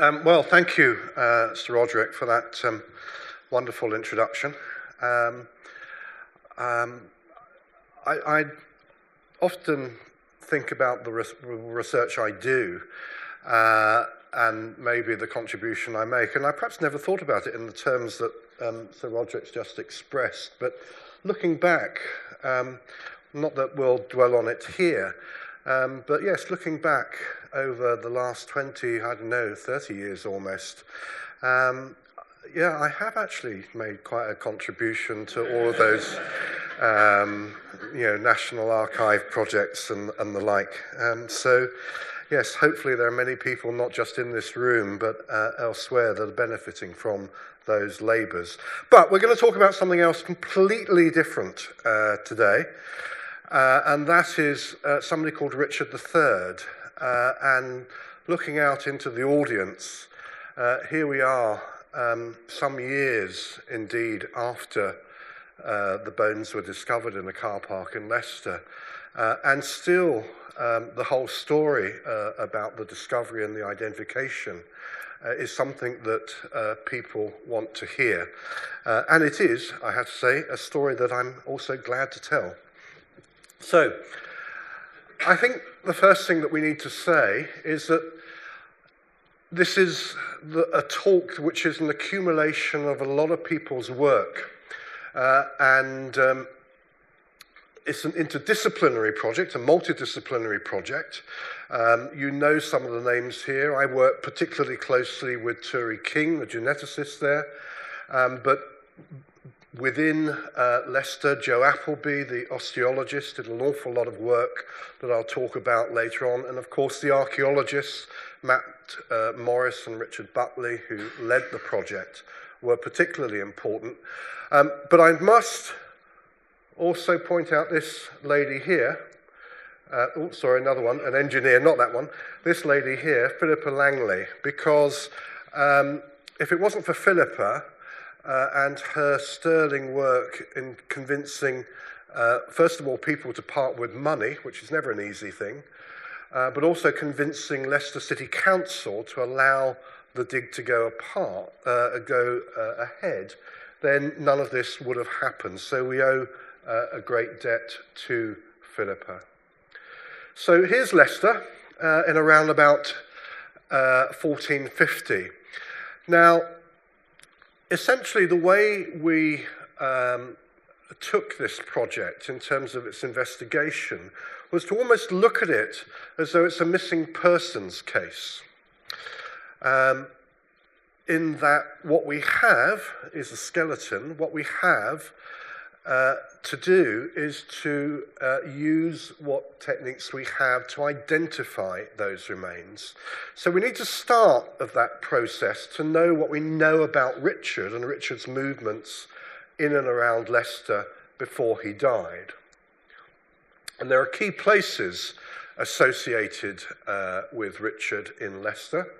Well, thank you, Sir Roderick, for that wonderful introduction. I often think about the research I do and maybe the contribution I make, and I perhaps never thought about it in the terms that Sir Roderick's just expressed, but looking back, not that we'll dwell on it here, but yes, looking back over the last 20, 30 years almost, I have actually made quite a contribution to all of those, National Archive projects and the like. So, yes, hopefully there are many people, not just in this room, but elsewhere, that are benefiting from those labours. But we're going to talk about something else completely different today. And that is somebody called Richard III. And looking out into the audience, here we are, some years indeed after the bones were discovered in a car park in Leicester. And still the whole story about the discovery and the identification is something that people want to hear. And it is, I have to say, a story that I'm also glad to tell. So, I think the first thing that we need to say is that this is a talk which is an accumulation of a lot of people's work. And it's an interdisciplinary project, a multidisciplinary project. You know some of the names here. I work particularly closely with Turi King, the geneticist there. But within Leicester, Joe Appleby, the osteologist, did an awful lot of work that I'll talk about later on. And of course, the archaeologists, Matt Morris and Richard Butley, who led the project, were particularly important. But I must also point out this lady here. Another one, an engineer, not that one. This lady here, Philippa Langley, because if it wasn't for Philippa, and her sterling work in convincing, first of all, people to part with money, which is never an easy thing, but also convincing Leicester City Council to allow the dig to go ahead, then none of this would have happened. So we owe a great debt to Philippa. So here's Leicester in around about 1450. Now, essentially, the way we took this project in terms of its investigation was to almost look at it as though it's a missing persons case. In that what we have is a skeleton. What we have to do is to use what techniques we have to identify those remains. So we need to start of that process to know what we know about Richard and Richard's movements in and around Leicester before he died. And there are key places associated with Richard in Leicester.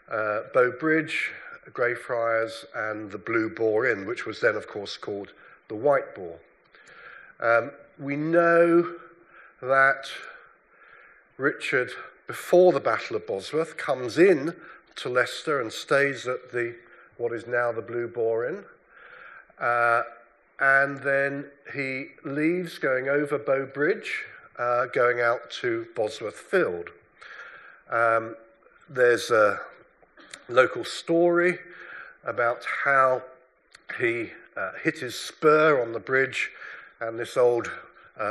Bow Bridge, Greyfriars, and the Blue Boar Inn, which was then, of course, called the White Boar. We know that Richard, before the Battle of Bosworth, comes in to Leicester and stays at what is now the Blue Boar Inn. And then he leaves, going over Bow Bridge, going out to Bosworth Field. There's a local story about how he hit his spur on the bridge, and this old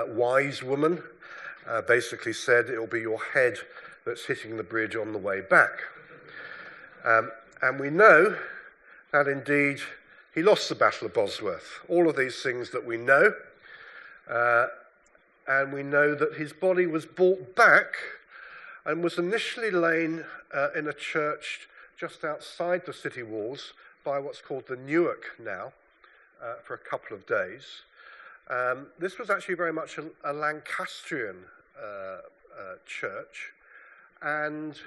wise woman basically said, "It'll be your head that's hitting the bridge on the way back." And we know that indeed he lost the Battle of Bosworth. All of these things that we know. And we know that his body was brought back and was initially lain in a church just outside the city walls by what's called the Newark now, for a couple of days. This was actually very much a Lancastrian church, and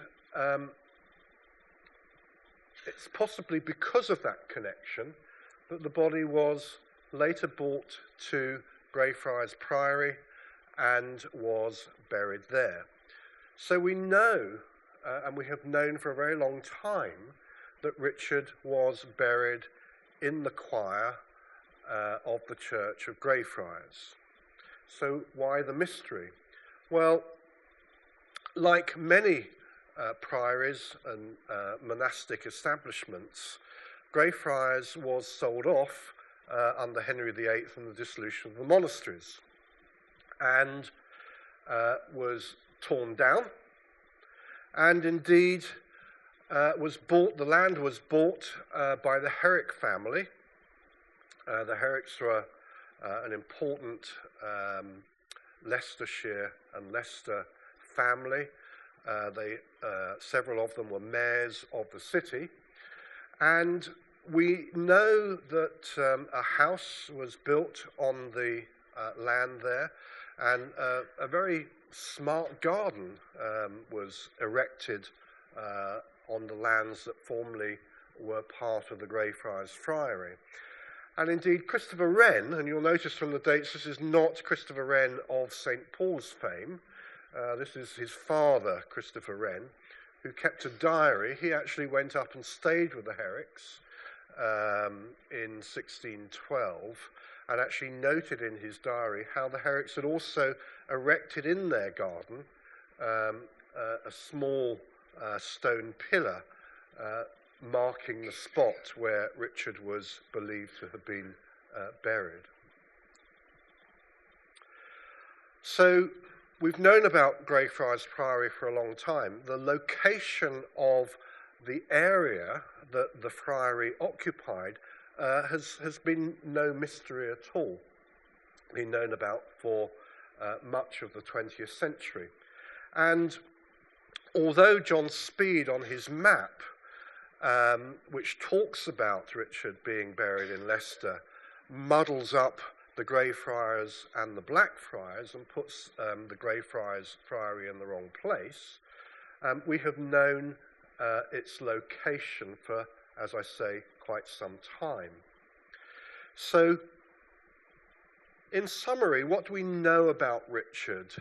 it's possibly because of that connection that the body was later brought to Greyfriars Priory and was buried there. So we know and we have known for a very long time that Richard was buried in the choir of the Church of Greyfriars. So why the mystery? Well, like many priories and monastic establishments, Greyfriars was sold off under Henry VIII and the dissolution of the monasteries, and was torn down, and indeed the land was bought by the Herrick family. The Herricks were an important Leicestershire and Leicester family. Several of them were mayors of the city, and we know that a house was built on the land there, and a very smart garden was erected on the lands that formerly were part of the Greyfriars Friary. And indeed, Christopher Wren, and you'll notice from the dates, this is not Christopher Wren of St. Paul's fame. This is his father, Christopher Wren, who kept a diary. He actually went up and stayed with the Herricks in 1612, and actually noted in his diary how the Herricks had also erected in their garden a small stone pillar marking the spot where Richard was believed to have been buried. So we've known about Greyfriars Priory for a long time. The location of the area that the friary occupied has been no mystery at all. Been known about for much of the 20th century. And although John Speed on his map, which talks about Richard being buried in Leicester, muddles up the Greyfriars and the Blackfriars and puts the Greyfriars Friary in the wrong place, we have known its location for, as I say, quite some time. So, in summary, what do we know about Richard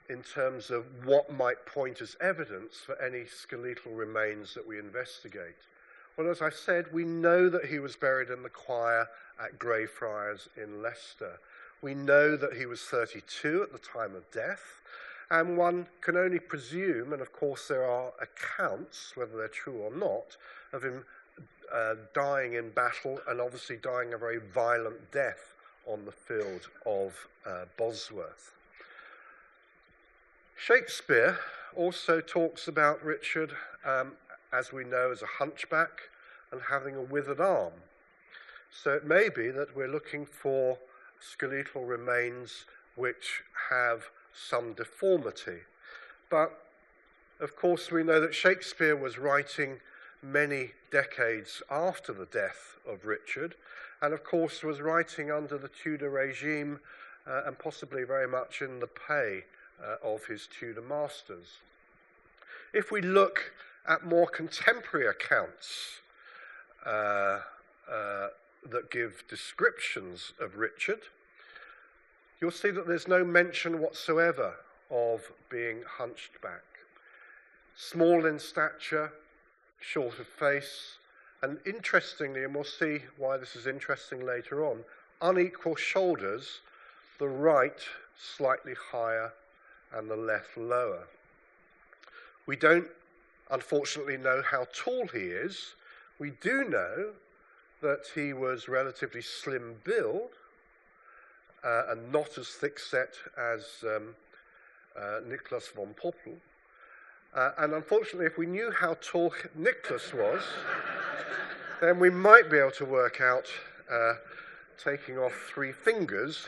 in terms of what might point as evidence for any skeletal remains that we investigate? Well, as I said, we know that he was buried in the choir at Greyfriars in Leicester. We know that he was 32 at the time of death, and one can only presume, and of course there are accounts, whether they're true or not, of him dying in battle and obviously dying a very violent death on the field of Bosworth. Shakespeare also talks about Richard, as we know, as a hunchback and having a withered arm. So it may be that we're looking for skeletal remains which have some deformity. But, of course, we know that Shakespeare was writing many decades after the death of Richard, and, of course, was writing under the Tudor regime and possibly very much in the pay of his Tudor masters. If we look at more contemporary accounts that give descriptions of Richard, you'll see that there's no mention whatsoever of being hunched back. Small in stature, short of face, and interestingly, and we'll see why this is interesting later on, unequal shoulders, the right slightly higher and the left lower. We don't, unfortunately, know how tall he is. We do know that he was relatively slim build and not as thick-set as Nicholas von Poppel. And unfortunately, if we knew how tall Nicholas was, then we might be able to work out, adding on 3 fingers,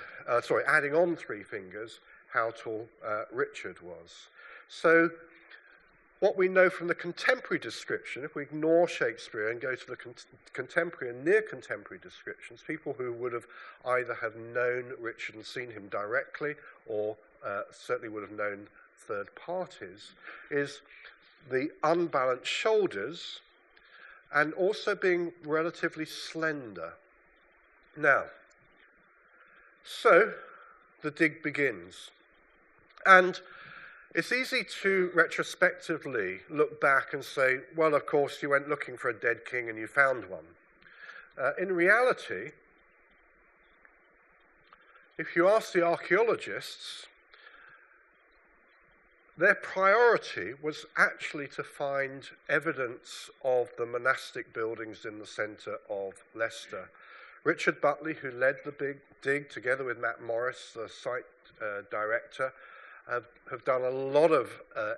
how tall Richard was. So what we know from the contemporary description, if we ignore Shakespeare and go to the contemporary and near contemporary descriptions, people who would have either have known Richard and seen him directly or certainly would have known third parties, is the unbalanced shoulders and also being relatively slender. Now, so the dig begins. And It's easy to retrospectively look back and say, well, of course, you went looking for a dead king and you found one. In reality, if you ask the archaeologists, their priority was actually to find evidence of the monastic buildings in the centre of Leicester. Richard Butley, who led the big dig, together with Matt Morris, the site director, have done a lot of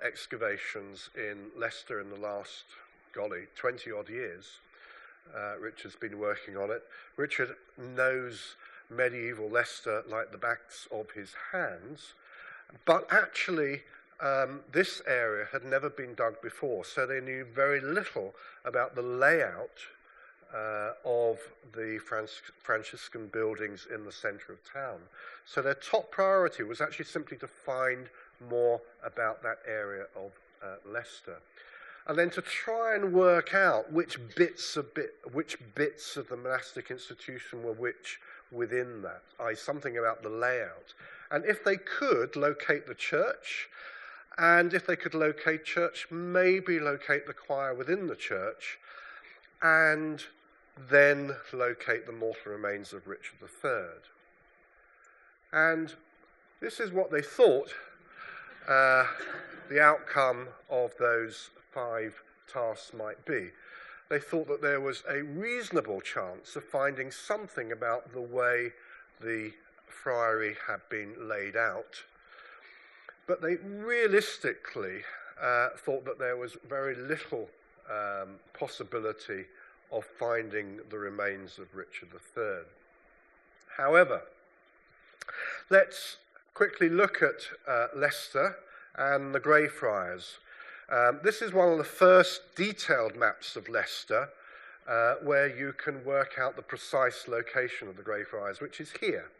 excavations in Leicester in the last, 20-odd years. Richard's been working on it. Richard knows medieval Leicester like the backs of his hands, but actually this area had never been dug before, so they knew very little about the layout of the Franciscan buildings in the centre of town. So their top priority was actually simply to find more about that area of Leicester, and then to try and work out which bits of the monastic institution were which within that, i.e. something about the layout. And if they could locate the church, and if they could locate church, maybe locate the choir within the church, and then locate the mortal remains of Richard III. And this is what they thought the outcome of those 5 tasks might be. They thought that there was a reasonable chance of finding something about the way the friary had been laid out, but they realistically thought that there was very little possibility of finding the remains of Richard III. However, let's quickly look at Leicester and the Greyfriars. This is one of the first detailed maps of Leicester where you can work out the precise location of the Greyfriars, which is here.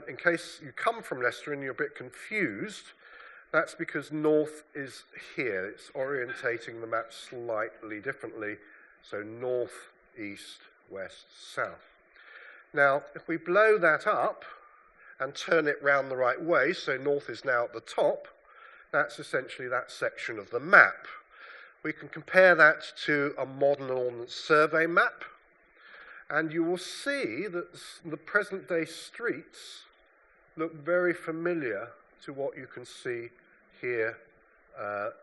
In case you come from Leicester and you're a bit confused, that's because north is here. It's orientating the map slightly differently, so north, east, west, south. Now, if we blow that up and turn it round the right way, so north is now at the top, that's essentially that section of the map. We can compare that to a modern ordnance survey map, and you will see that the present-day streets look very familiar to what you can see here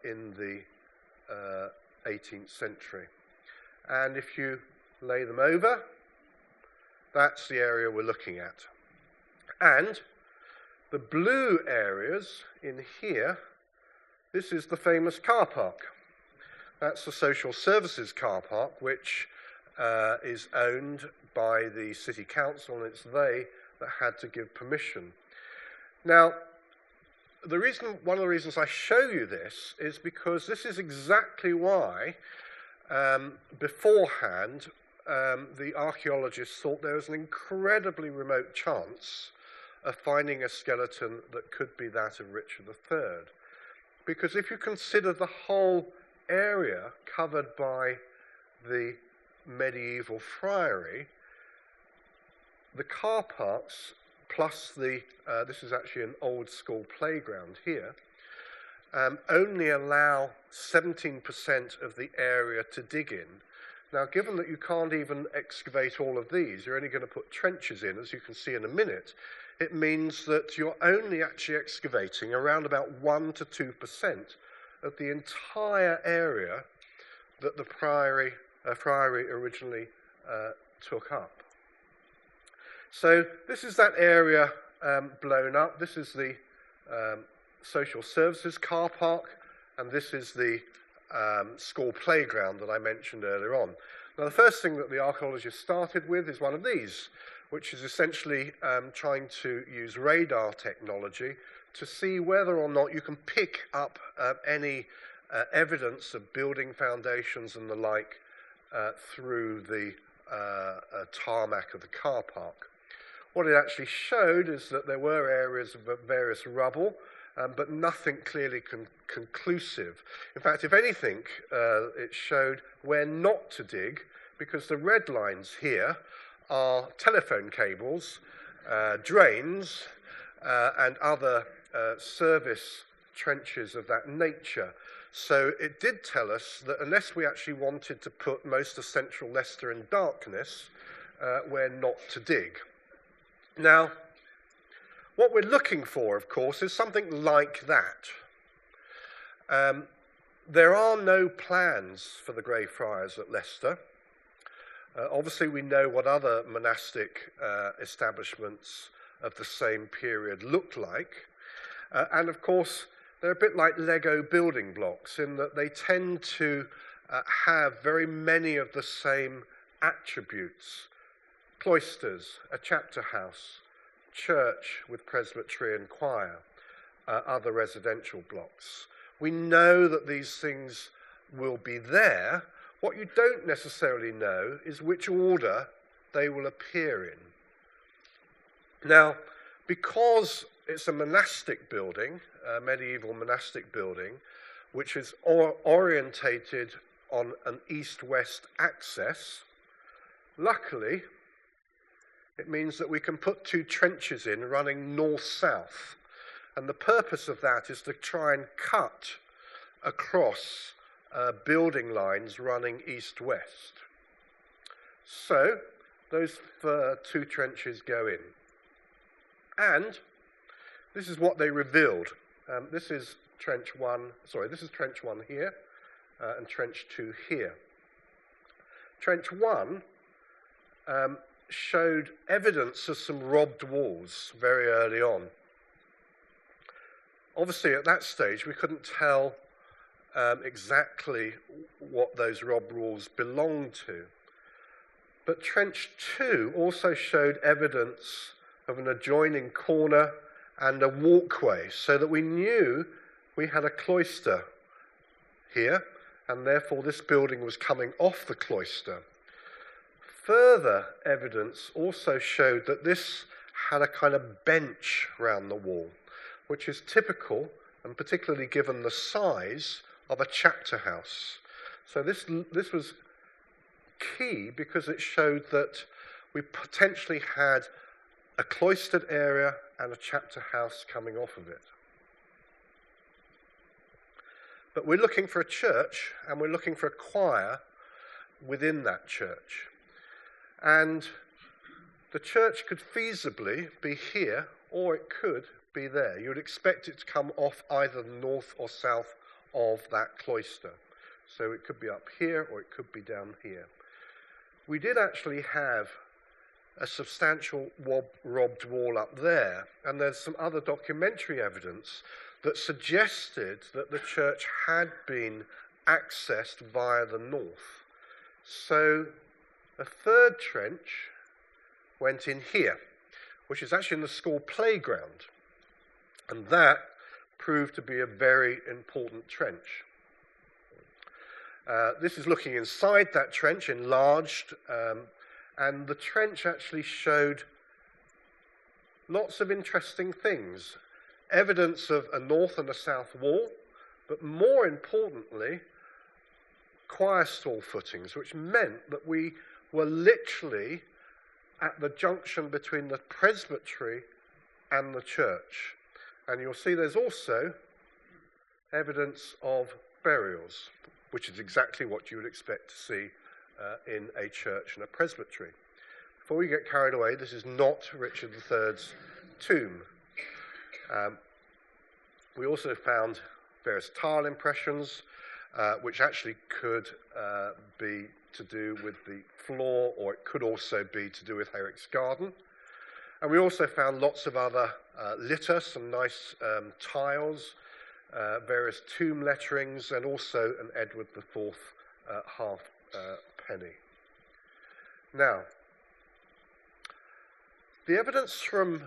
in the 18th century. And if you lay them over, that's the area we're looking at. And the blue areas in here, this is the famous car park. That's the social services car park, which is owned by the city council, and it's they that had to give permission. Now, one of the reasons I show you this is because this is exactly why beforehand the archaeologists thought there was an incredibly remote chance of finding a skeleton that could be that of Richard III. Because if you consider the whole area covered by the medieval friary, the car parks plus this is actually an old school playground here, only allow 17% of the area to dig in. Now, given that you can't even excavate all of these, you're only going to put trenches in, as you can see in a minute, it means that you're only actually excavating around about 1 to 2% of the entire area that the friary originally took up. So this is that area blown up. This is the social services car park, and this is the school playground that I mentioned earlier on. Now, the first thing that the archaeologists started with is one of these, which is essentially trying to use radar technology to see whether or not you can pick up any evidence of building foundations and the like through the tarmac of the car park. What it actually showed is that there were areas of various rubble, but nothing clearly conclusive. In fact, if anything, it showed where not to dig, because the red lines here are telephone cables, drains, and other service trenches of that nature. So it did tell us that unless we actually wanted to put most of central Leicester in darkness, we're not to dig. Now, what we're looking for, of course, is something like that. There are no plans for the Grey Friars at Leicester. Obviously, we know what other monastic establishments of the same period looked like. And of course, they're a bit like Lego building blocks in that they tend to have very many of the same attributes. Cloisters, a chapter house, church with presbytery and choir, other residential blocks. We know that these things will be there. What you don't necessarily know is which order they will appear in. Now, because it's a monastic building, a medieval monastic building, which is orientated on an east-west axis, luckily, it means that we can put two trenches in running north-south. And the purpose of that is to try and cut across building lines running east-west. So those two trenches go in. And this is what they revealed. This is trench one here, and trench 2 here. Trench 1 showed evidence of some robbed walls very early on. Obviously, at that stage, we couldn't tell exactly what those robbed walls belonged to. But trench 2 also showed evidence of an adjoining corner and a walkway, so that we knew we had a cloister here, and therefore this building was coming off the cloister. Further evidence also showed that this had a kind of bench round the wall, which is typical, and particularly given the size, of a chapter house. So this was key because it showed that we potentially had a cloistered area and a chapter house coming off of it. But we're looking for a church, and we're looking for a choir within that church. And the church could feasibly be here, or it could be there. You would expect it to come off either the north or south of that cloister. So it could be up here, or it could be down here. We did actually have a substantial robbed wall up there, and there's some other documentary evidence that suggested that the church had been accessed via the north. So a third trench went in here, which is actually in the school playground, and that proved to be a very important trench. This is looking inside that trench, enlarged, and the trench actually showed lots of interesting things. Evidence of a north and a south wall, but more importantly, choir stall footings, which meant that we were literally at the junction between the presbytery and the church. And you'll see there's also evidence of burials, which is exactly what you would expect to see in a church and a presbytery. Before we get carried away, this is not Richard III's tomb. We also found various tile impressions, which actually could be to do with the floor, or it could also be to do with Herrick's garden. And we also found lots of other litter, some nice tiles, various tomb letterings, and also an Edward IV half-penny. Now, the evidence from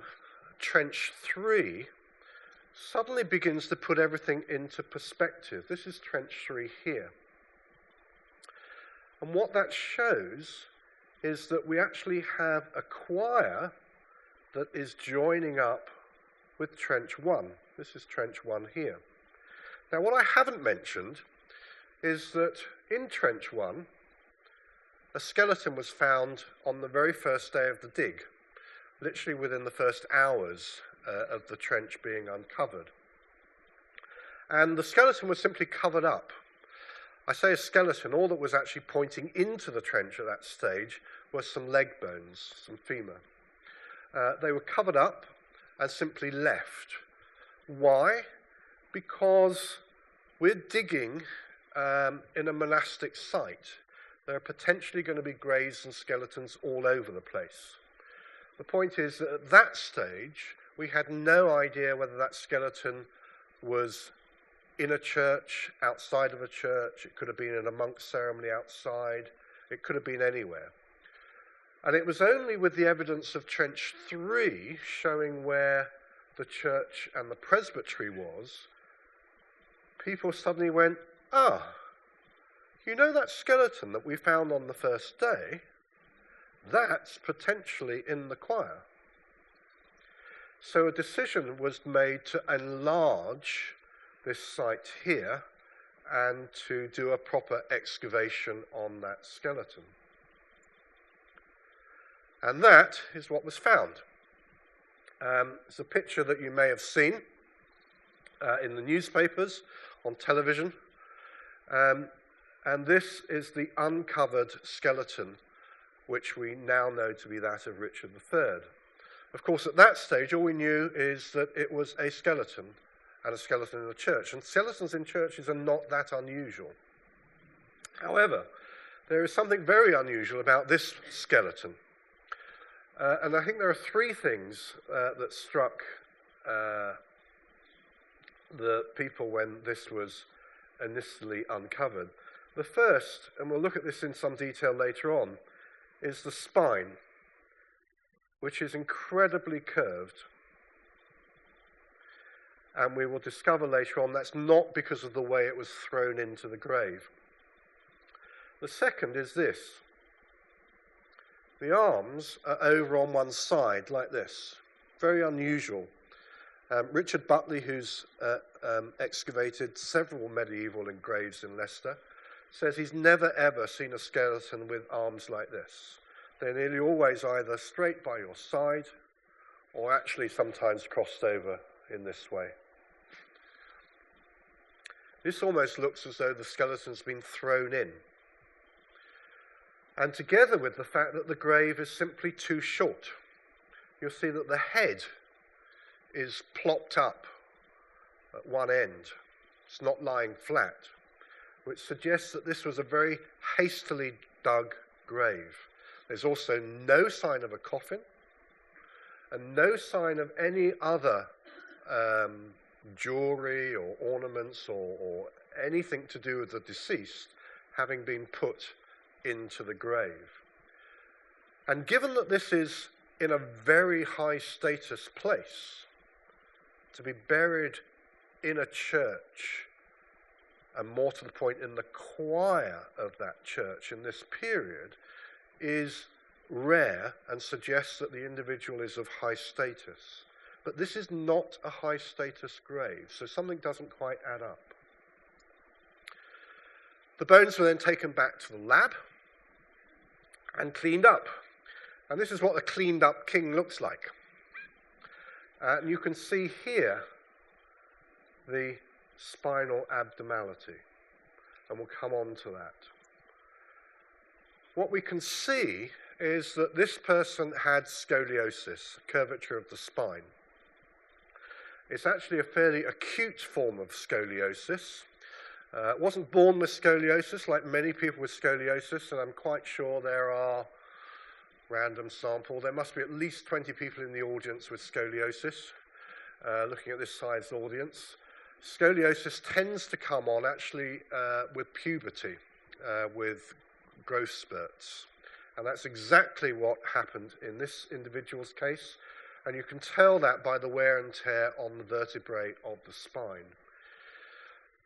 Trench 3 suddenly begins to put everything into perspective. This is Trench 3 here. And what that shows is that we actually have a choir that is joining up with Trench 1. This is Trench 1 here. Now, what I haven't mentioned is that in Trench 1, a skeleton was found on the very first day of the dig, literally within the first hours of the trench being uncovered. And the skeleton was simply covered up. I say a skeleton, all that was actually pointing into the trench at that stage was some leg bones, some femur. They were covered up and simply left. Why? Because we're digging in a monastic site. There are potentially going to be graves and skeletons all over the place. The point is that at that stage, we had no idea whether that skeleton was in a church, outside of a church. It could have been in a monk ceremony outside. It could have been anywhere. And it was only with the evidence of Trench 3 showing where the church and the presbytery was, people suddenly went, you know that skeleton that we found on the first day? That's potentially in the choir. So a decision was made to enlarge this site here and to do a proper excavation on that skeleton. And that is what was found. It's a picture that you may have seen in the newspapers, on television. And this is the uncovered skeleton, which we now know to be that of Richard III. Of course, at that stage, all we knew is that it was a skeleton, and a skeleton in a church. And skeletons in churches are not that unusual. However, there is something very unusual about this skeleton. And I think there are three things that struck the people when this was initially uncovered. The first, and we'll look at this in some detail later on, is the spine, which is incredibly curved. And we will discover later on that's not because of the way it was thrown into the grave. The second is this. The arms are over on one side like this. Very unusual. Richard Butley, who's excavated several medieval graves in Leicester, says he's never ever seen a skeleton with arms like this. They're nearly always either straight by your side or actually sometimes crossed over in this way. This almost looks as though the skeleton's been thrown in. And together with the fact that the grave is simply too short, you'll see that the head is plopped up at one end. It's not lying flat, which suggests that this was a very hastily dug grave. There's also no sign of a coffin and no sign of any other jewellery or ornaments or anything to do with the deceased having been put into the grave. And given that this is in a very high status place, to be buried in a church, and more to the point in the choir of that church in this period, is rare and suggests that the individual is of high status. But this is not a high status grave, so something doesn't quite add up. The bones were then taken back to the lab and cleaned up. And this is what a cleaned up king looks like. And you can see here the spinal abnormality, and we'll come on to that. What we can see is that this person had scoliosis, curvature of the spine. It's actually a fairly acute form of scoliosis. Wasn't born with scoliosis like many people with scoliosis, and I'm quite sure there are, random sample, there must be at least 20 people in the audience with scoliosis, looking at this size audience. Scoliosis tends to come on actually with puberty, with growth spurts. And that's exactly what happened in this individual's case. And you can tell that by the wear and tear on the vertebrae of the spine.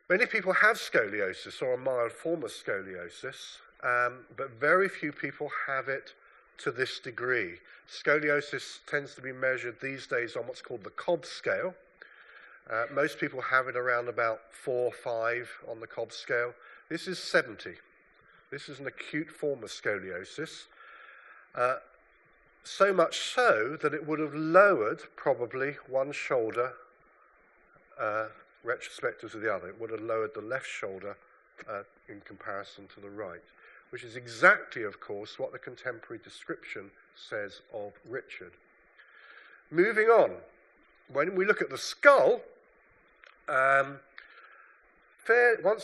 Many people have scoliosis or a mild form of scoliosis, but very few people have it to this degree. Scoliosis tends to be measured these days on what's called the Cobb scale. Most people have it around about 4 or 5 on the Cobb scale. This is 70. This is an acute form of scoliosis. So much so that it would have lowered probably one shoulder retrospective to the other. It would have lowered the left shoulder in comparison to the right, which is exactly, of course, what the contemporary description says of Richard. Moving on, when we look at the skull, once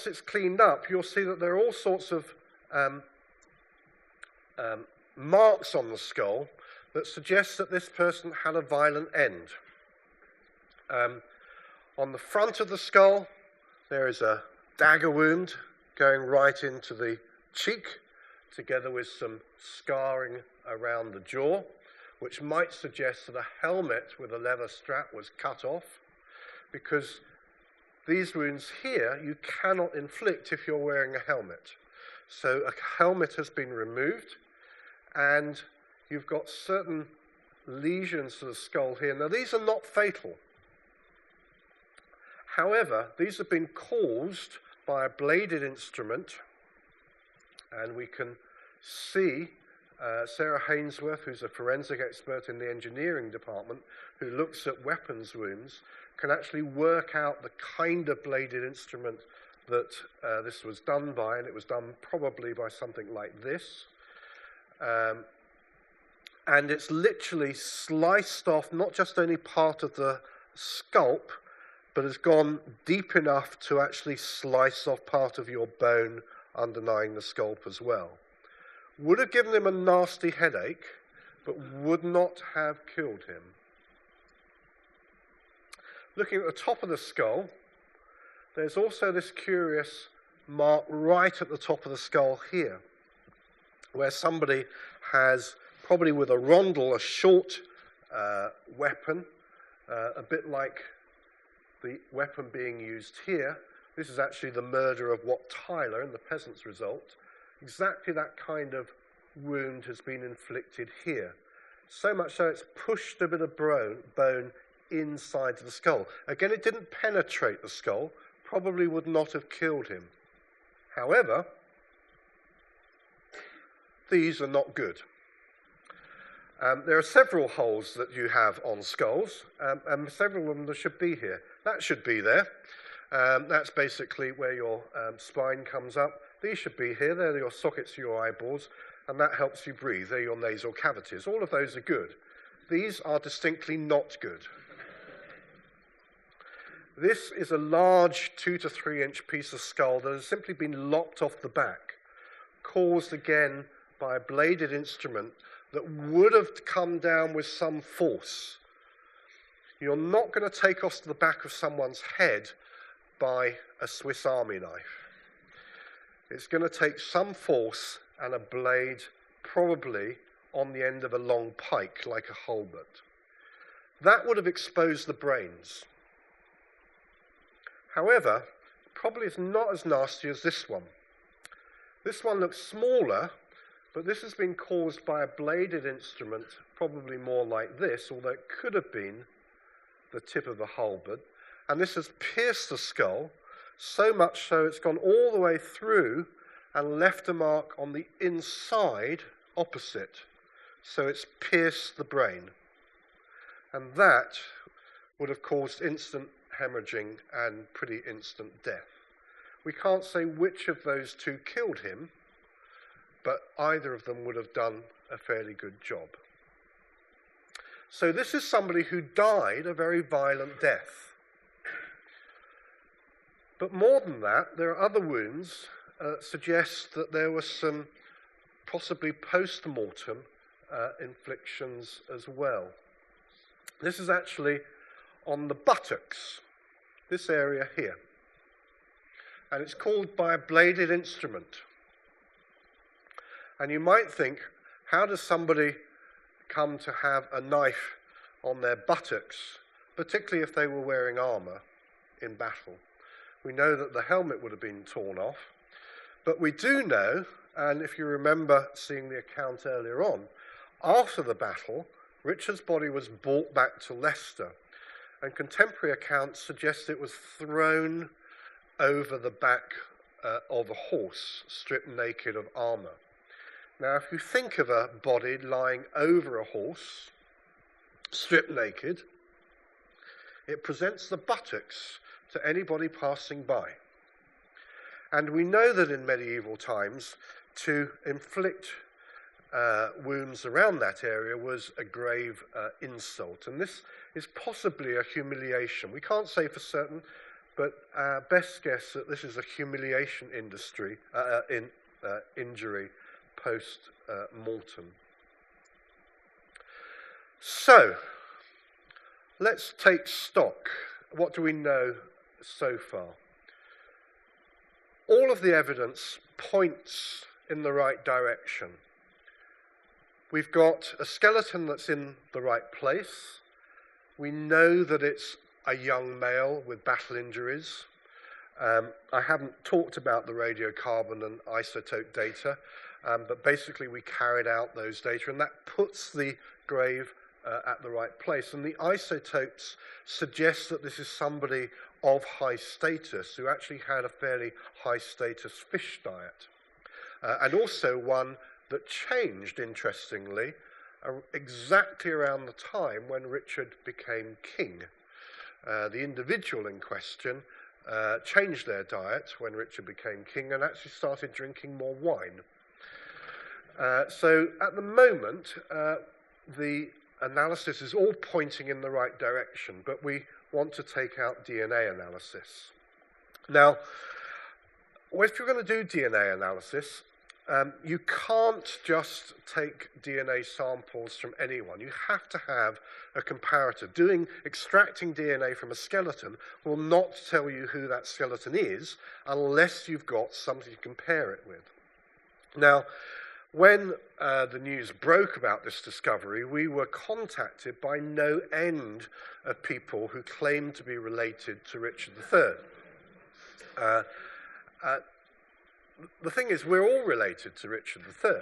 it's cleaned up, you'll see that there are all sorts of marks on the skull that suggest that this person had a violent end. On the front of the skull, there is a dagger wound going right into the cheek, together with some scarring around the jaw, which might suggest that a helmet with a leather strap was cut off, because these wounds here you cannot inflict if you're wearing a helmet. So a helmet has been removed, and you've got certain lesions to the skull here. Now, these are not fatal. However, these have been caused by a bladed instrument, and we can see Sarah Hainsworth, who's a forensic expert in the engineering department, who looks at weapons wounds, can actually work out the kind of bladed instrument that this was done by, and it was done probably by something like this. And it's literally sliced off not just only part of the scalp, but has gone deep enough to actually slice off part of your bone underlying the scalp as well. Would have given him a nasty headache, but would not have killed him. Looking at the top of the skull, there's also this curious mark right at the top of the skull here, where somebody has, probably with a rondel, a short weapon, a bit like the weapon being used here. This is actually the murder of Wat Tyler in the Peasant's Result. Exactly that kind of wound has been inflicted here. So much so it's pushed a bit of bone inside the skull. Again, it didn't penetrate the skull, probably would not have killed him. However, these are not good. There are several holes that you have on skulls, and several of them should be here. That should be there. That's basically where your spine comes up. These should be here. They're your sockets to your eyeballs, and that helps you breathe. They're your nasal cavities. All of those are good. These are distinctly not good. This is a large 2 to 3 inch piece of skull that has simply been lopped off the back, caused again by a bladed instrument that would have come down with some force. You're not going to take off the back of someone's head by a Swiss Army knife. It's going to take some force and a blade, probably on the end of a long pike, like a halberd. That would have exposed the brains. However, probably is not as nasty as this one. This one looks smaller, but this has been caused by a bladed instrument, probably more like this, although it could have been the tip of a halberd. And this has pierced the skull, so much so it's gone all the way through and left a mark on the inside opposite. So it's pierced the brain. And that would have caused instant hemorrhaging and pretty instant death. We can't say which of those two killed him, but either of them would have done a fairly good job. So this is somebody who died a very violent death. But more than that, there are other wounds that suggest that there was some possibly post-mortem inflictions as well. This is actually on the buttocks, this area here. And it's caused by a bladed instrument. And you might think, how does somebody come to have a knife on their buttocks, particularly if they were wearing armour in battle? We know that the helmet would have been torn off, but we do know, and if you remember seeing the account earlier on, after the battle, Richard's body was brought back to Leicester, and contemporary accounts suggest it was thrown over the back of a horse, stripped naked of armour. Now, if you think of a body lying over a horse, stripped naked, it presents the buttocks to anybody passing by. And we know that in medieval times, to inflict wounds around that area was a grave insult. And this is possibly a humiliation. We can't say for certain, but our best guess that this is a humiliation injury post-mortem. So, let's take stock. What do we know so far? All of the evidence points in the right direction. We've got a skeleton that's in the right place. We know that it's a young male with battle injuries. I haven't talked about the radiocarbon and isotope data, but basically we carried out those data, and that puts the grave at the right place. And the isotopes suggest that this is somebody of high status who actually had a fairly high status fish diet, and also one that changed, interestingly, exactly around the time when Richard became king. The individual in question changed their diet when Richard became king and actually started drinking more wine. So at the moment, the analysis is all pointing in the right direction, but we want to take out DNA analysis. Now, if you're going to do DNA analysis, you can't just take DNA samples from anyone. You have to have a comparator. Extracting DNA from a skeleton will not tell you who that skeleton is unless you've got something to compare it with. Now, when the news broke about this discovery, we were contacted by no end of people who claimed to be related to Richard III. The thing is, we're all related to Richard III.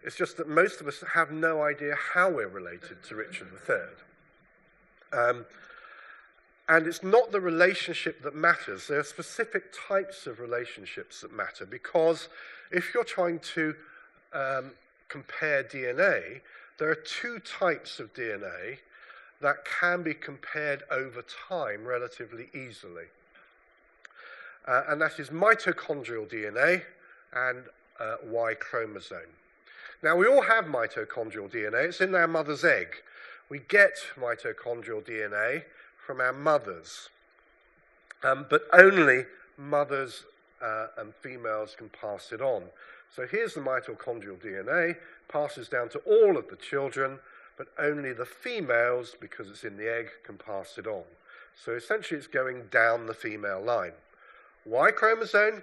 It's just that most of us have no idea how we're related to Richard III. And it's not the relationship that matters. There are specific types of relationships that matter, because if you're trying to compare DNA, there are two types of DNA that can be compared over time relatively easily. And that is mitochondrial DNA and Y chromosome. Now, we all have mitochondrial DNA. It's in our mother's egg. We get mitochondrial DNA from our mothers, but only mothers and females can pass it on. So here's the mitochondrial DNA, passes down to all of the children, but only the females, because it's in the egg, can pass it on. So essentially it's going down the female line. Y chromosome,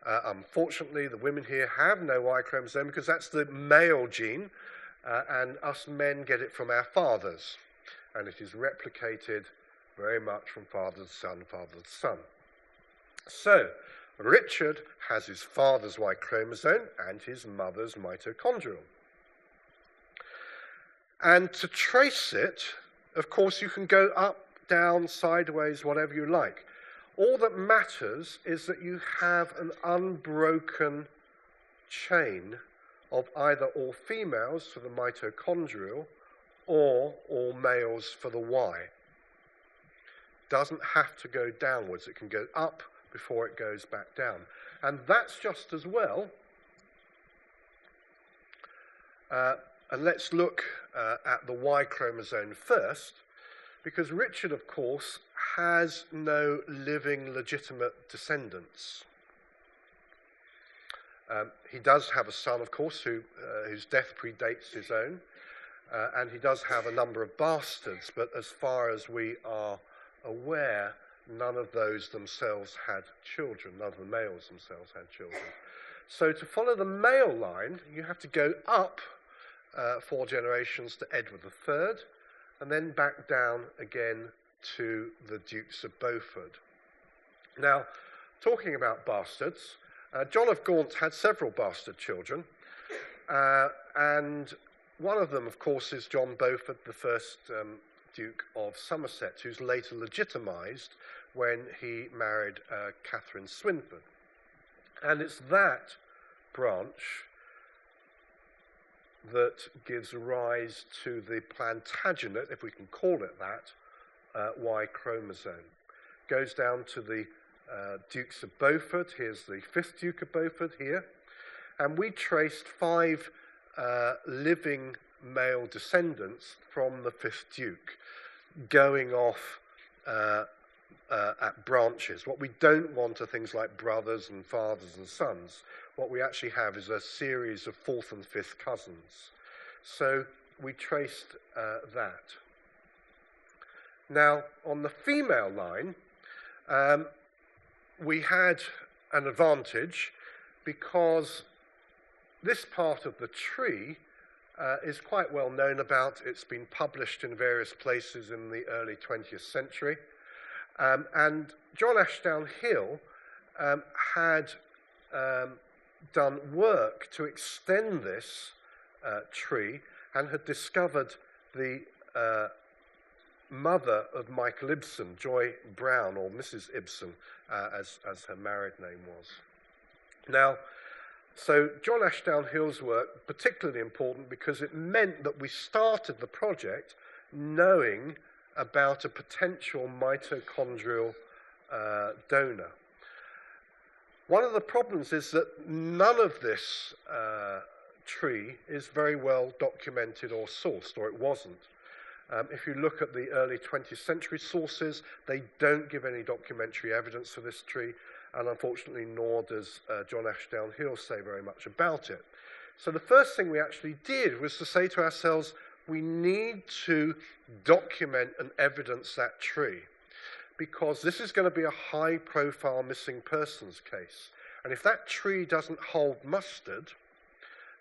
unfortunately the women here have no Y chromosome because that's the male gene, and us men get it from our fathers, and it is replicated very much from father to son, father to son. So Richard has his father's Y chromosome and his mother's mitochondrial. And to trace it, of course, you can go up, down, sideways, whatever you like. All that matters is that you have an unbroken chain of either all females for the mitochondrial or all males for the Y. Doesn't have to go downwards. It can go up before it goes back down. And that's just as well. And let's look at the Y chromosome first, because Richard, of course, has no living legitimate descendants. He does have a son, of course, whose death predates his own, and he does have a number of bastards, but as far as we are aware, none of those themselves had children, none of the males themselves had children. So to follow the male line, you have to go up 4 generations to Edward III, and then back down again to the Dukes of Beaufort. Now, talking about bastards, John of Gaunt had several bastard children, and one of them, of course, is John Beaufort, the first Duke of Somerset, who's later legitimised when he married Catherine Swynford. And it's that branch that gives rise to the Plantagenet, if we can call it that, Y chromosome. goes down to the Dukes of Beaufort. Here's the 5th Duke of Beaufort here. And we traced 5 living male descendants from the 5th Duke going off at branches. What we don't want are things like brothers and fathers and sons. What we actually have is a series of 4th and 5th cousins. So we traced that. Now, on the female line, we had an advantage because this part of the tree is quite well known about. It's been published in various places in the early 20th century. And John Ashdown Hill had done work to extend this tree and had discovered the mother of Michael Ibsen, Joy Brown, or Mrs. Ibsen, as her married name was. Now, so John Ashdown Hill's work, particularly important because it meant that we started the project knowing about a potential mitochondrial donor. One of the problems is that none of this tree is very well documented or sourced, or it wasn't. If you look at the early 20th century sources, they don't give any documentary evidence for this tree, and unfortunately nor does John Ashdown Hill say very much about it. So the first thing we actually did was to say to ourselves, we need to document and evidence that tree, because this is going to be a high-profile missing persons case. And if that tree doesn't hold mustard,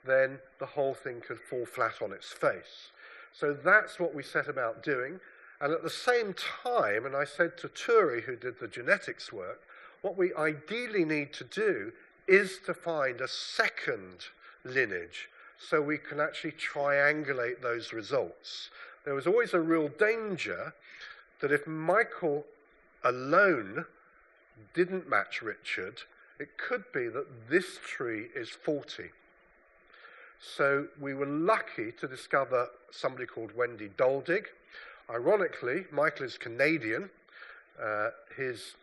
then the whole thing could fall flat on its face. So that's what we set about doing. And at the same time, and I said to Turi, who did the genetics work, what we ideally need to do is to find a second lineage so we can actually triangulate those results. There was always a real danger that if Michael alone didn't match Richard, it could be that this tree is faulty. So we were lucky to discover somebody called Wendy Doldig. Ironically, Michael is Canadian. His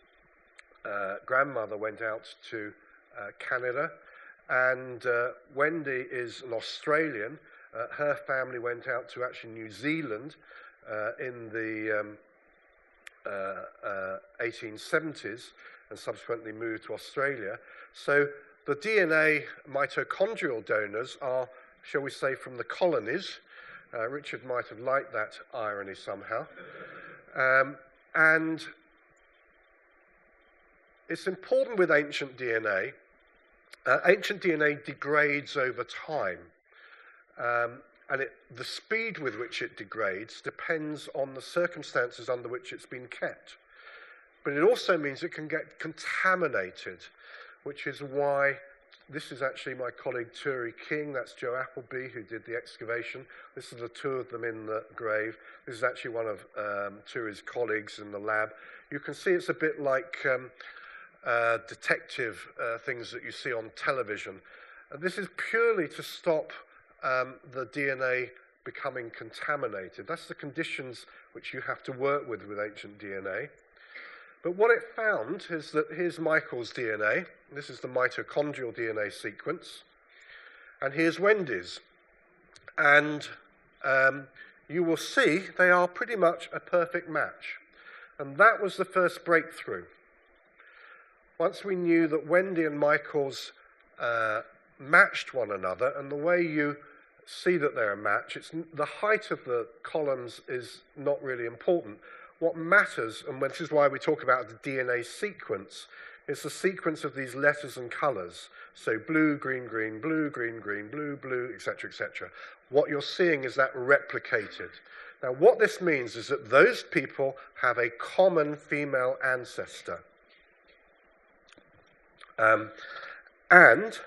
grandmother went out to Canada, and Wendy is an Australian. Her family went out to actually New Zealand in the 1870s and subsequently moved to Australia. So the DNA mitochondrial donors are, shall we say, from the colonies. Richard might have liked that irony somehow. And it's important with ancient DNA. Ancient DNA degrades over time. And the speed with which it degrades depends on the circumstances under which it's been kept. But it also means it can get contaminated, which is why this is actually my colleague Turi King. That's Joe Appleby, who did the excavation. This is the two of them in the grave. This is actually one of Turi's colleagues in the lab. You can see it's a bit like detective things that you see on television. This is purely to stop the DNA becoming contaminated. That's the conditions which you have to work with ancient DNA. But what it found is that here's Michael's DNA. This is the mitochondrial DNA sequence. And here's Wendy's. And you will see they are pretty much a perfect match. And that was the first breakthrough. Once we knew that Wendy and Michael's matched one another, and the way you see that they're a match, the height of the columns is not really important. What matters, and this is why we talk about the DNA sequence, is the sequence of these letters and colours. So blue, green, green, blue, green, green, blue, blue, etc., etc. What you're seeing is that replicated. Now, what this means is that those people have a common female ancestor. And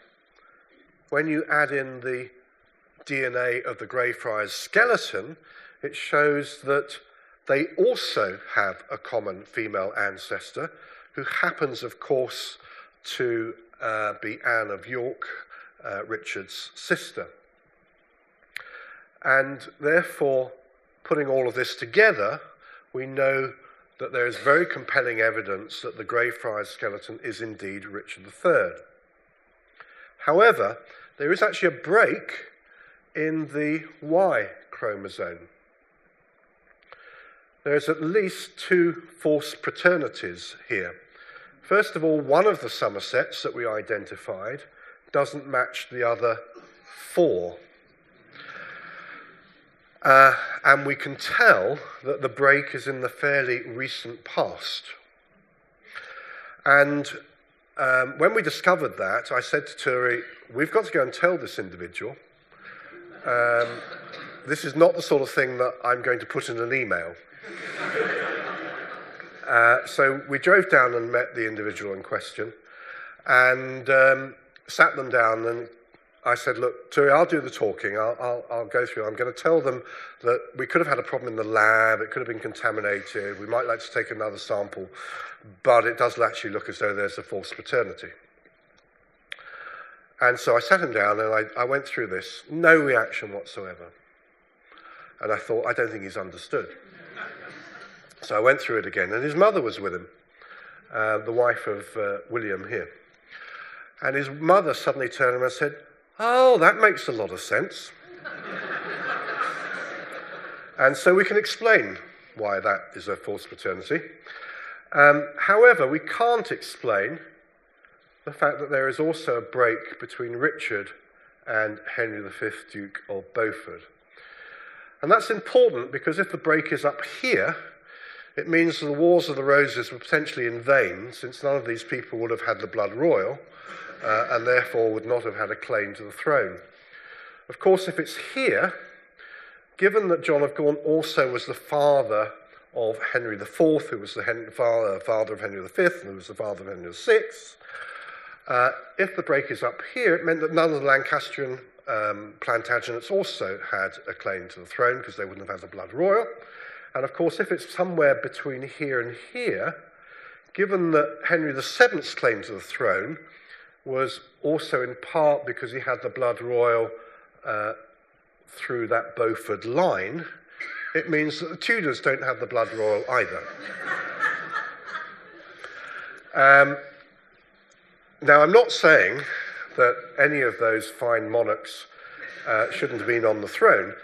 when you add in the DNA of the Greyfriars skeleton, it shows that they also have a common female ancestor, who happens, of course, to be Anne of York, Richard's sister. And therefore, putting all of this together, we know that there is very compelling evidence that the Greyfriars skeleton is indeed Richard III. However, there is actually a break in the Y chromosome. There's at least 2 false paternities here. First of all, one of the Somersets that we identified doesn't match the other 4. And we can tell that the break is in the fairly recent past. And when we discovered that, I said to Turi, we've got to go and tell this individual. This is not the sort of thing that I'm going to put in an email. So we drove down and met the individual in question and sat them down, and I said, look, Turi, I'll do the talking. I'll go through. I'm going to tell them that we could have had a problem in the lab. It could have been contaminated. We might like to take another sample, but it does actually look as though there's a false paternity. And so I sat him down and I went through this. No reaction whatsoever. And I thought, I don't think he's understood. So I went through it again, and his mother was with him, the wife of William here. And his mother suddenly turned to him and said, oh, that makes a lot of sense. And so we can explain why that is a false paternity. However, we can't explain the fact that there is also a break between Richard and Henry V, Duke of Beaufort. And that's important because if the break is up here, it means the Wars of the Roses were potentially in vain, since none of these people would have had the blood royal, and therefore would not have had a claim to the throne. Of course, if it's here, given that John of Gaunt also was the father of Henry IV, who was the father of Henry V, and who was the father of Henry VI, if the break is up here, it meant that none of the Lancastrian Plantagenets also had a claim to the throne, because they wouldn't have had the blood royal. And of course, if it's somewhere between here and here, given that Henry VII's claim to the throne was also in part because he had the blood royal through that Beaufort line, it means that the Tudors don't have the blood royal either. Now, I'm not saying that any of those fine monarchs shouldn't have been on the throne,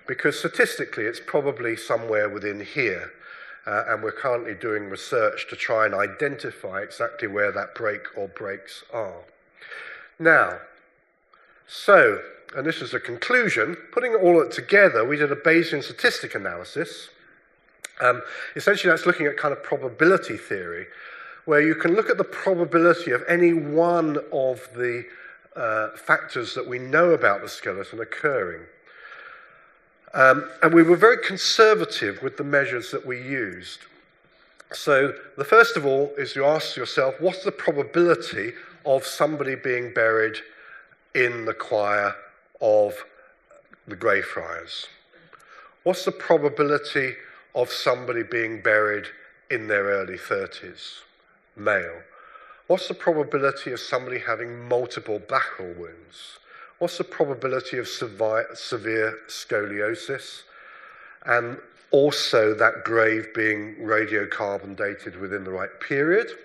because statistically it's probably somewhere within here, and we're currently doing research to try and identify exactly where that break or breaks are. Now, so, and this is a conclusion, putting it all together, we did a Bayesian statistic analysis. Essentially that's looking at kind of probability theory, where you can look at the probability of any one of the factors that we know about the skeleton occurring. And we were very conservative with the measures that we used. So the first of all is you ask yourself, what's the probability of somebody being buried in the choir of the Greyfriars? What's the probability of somebody being buried in their early 30s, male? What's the probability of somebody having multiple battle wounds? What's the probability of severe scoliosis? And also that grave being radiocarbon dated within the right period.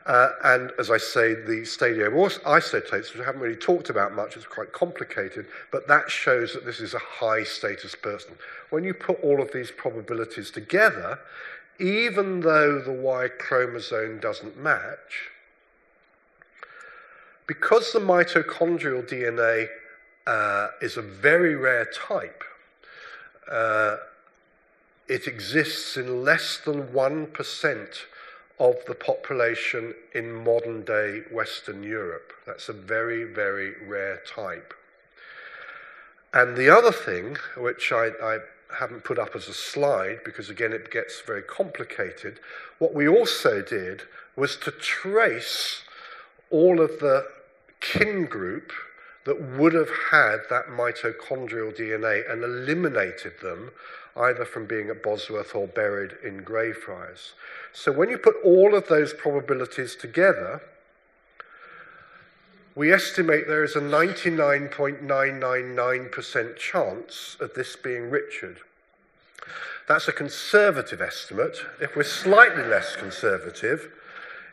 And as I say, the stadium isotopes, which I haven't really talked about much, it's quite complicated, but that shows that this is a high status person. When you put all of these probabilities together, even though the Y chromosome doesn't match, because the mitochondrial DNA is a very rare type, it exists in less than 1% of the population in modern-day Western Europe. That's a very, very rare type. And the other thing, which I haven't put up as a slide, because again it gets very complicated, what we also did was to trace all of the kin group that would have had that mitochondrial DNA and eliminated them either from being at Bosworth or buried in Greyfriars. So when you put all of those probabilities together, we estimate there is a 99.999% chance of this being Richard. That's a conservative estimate. If we're slightly less conservative,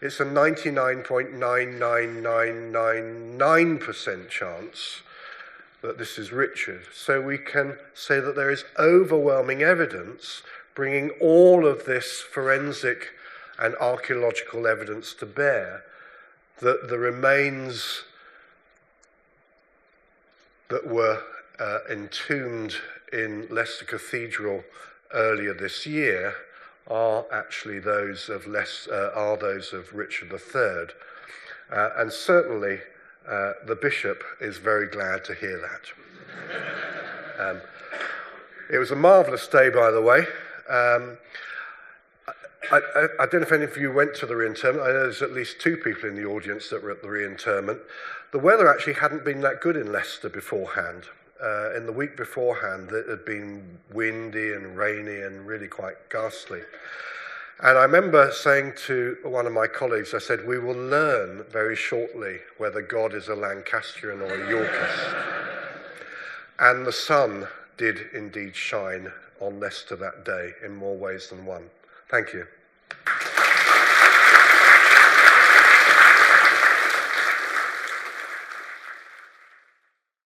it's a 99.99999% chance that this is Richard. So we can say that there is overwhelming evidence bringing all of this forensic and archaeological evidence to bear that the remains that were entombed in Leicester Cathedral earlier this year are actually those of Richard III, and certainly the bishop is very glad to hear that. It was a marvellous day, by the way. I don't know if any of you went to the reinterment. I know there's at least 2 people in the audience that were at the reinterment. The weather actually hadn't been that good in Leicester beforehand. In the week beforehand, it had been windy and rainy and really quite ghastly. And I remember saying to one of my colleagues, I said, we will learn very shortly whether God is a Lancastrian or a Yorkist. And the sun did indeed shine on Leicester that day in more ways than one. Thank you.